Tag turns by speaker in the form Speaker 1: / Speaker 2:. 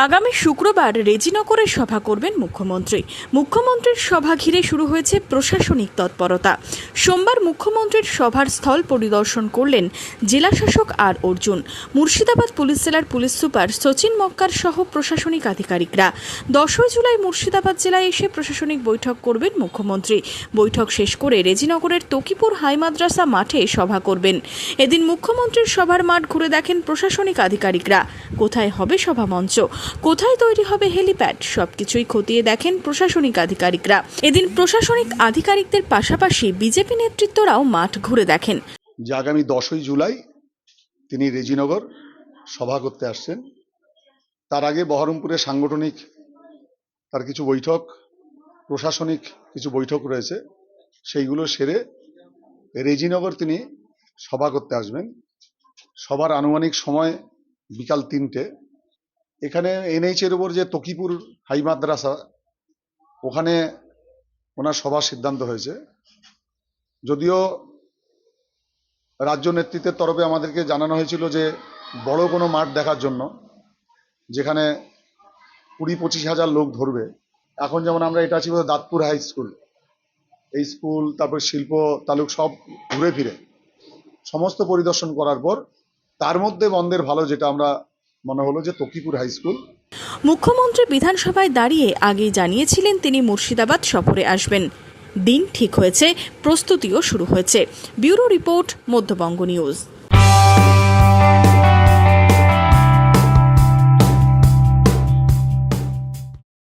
Speaker 1: আগামী শুক্রবার রেজিনগরে সভা করবেন মুখ্যমন্ত্রী। মুখ্যমন্ত্রীর সভা ঘিরে শুরু হয়েছে প্রশাসনিক তৎপরতা। সোমবার মুখ্যমন্ত্রীর সভার স্থল পরিদর্শন করলেন জেলাশাসক আর অর্জুন। মুর্শিদাবাদ পুলিশ জেলার পুলিশ সুপার সচিন মক্কার সহ প্রশাসনিক আধিকারিকরা 10 জুলাই মুর্শিদাবাদ জেলায় এসে প্রশাসনিক বৈঠক করবেন মুখ্যমন্ত্রী। বৈঠক শেষ করে রেজিনগরের তকিপুর হাই মাদ্রাসা মাঠে সভা করবেন। এদিন মুখ্যমন্ত্রীর সভার মাঠ ঘুরে দেখেন প্রশাসনিক আধিকারিকরা। কোথায় হবে সভা মঞ্চ, কোথায় তৈরি হবে হেলিপ্যাড, সবকিছুই খতিয়ে দেখেন প্রশাসনিক আধিকারিকরা। এদিন প্রশাসনিক আধিকারিকদের পাশাপাশি বিজেপি নেতৃত্বরাও মাঠ ঘুরে দেখেন।
Speaker 2: যে আগামী 10 জুলাই তিনি রেজিনগর সভা করতে আসছেন, তার আগে বহরমপুরে সাংগঠনিক তার কিছু বৈঠক, প্রশাসনিক কিছু বৈঠক রয়েছে, সেইগুলো সেরে রেজিনগর তিনি সভা করতে আসবেন। সবার আনুমানিক সময় বিকাল 3টে। এখানে এনএইচের উপর যে তকিপুর হাই মাদ্রাসা, ওখানে ওনার সভার সিদ্ধান্ত হয়েছে। যদিও রাজ্য নেতৃত্বের তরফে আমাদেরকে জানানো হয়েছিল যে বড় কোনো মাঠ দেখার জন্য, যেখানে 20-25 হাজার লোক ধরবে। এখন যেমন আমরা এটা ছিল দাঁতপুর হাই স্কুল, এই স্কুল, তারপর শিল্প তালুক সব ঘুরে ফিরে সমস্ত পরিদর্শন করার পর তার মধ্যে বন্ধের ভালো যেটা আমরা মনে হলো যে তকিপুর হাই স্কুল।
Speaker 1: মুখ্যমন্ত্রী বিধানসভায় দাঁড়িয়ে আগেই জানিয়েছিলেন তিনি মুর্শিদাবাদ সফরে আসবেন। দিন ঠিক হয়েছে, প্রস্তুতিও শুরু হয়েছে। Bureau report, Madhyabanga news.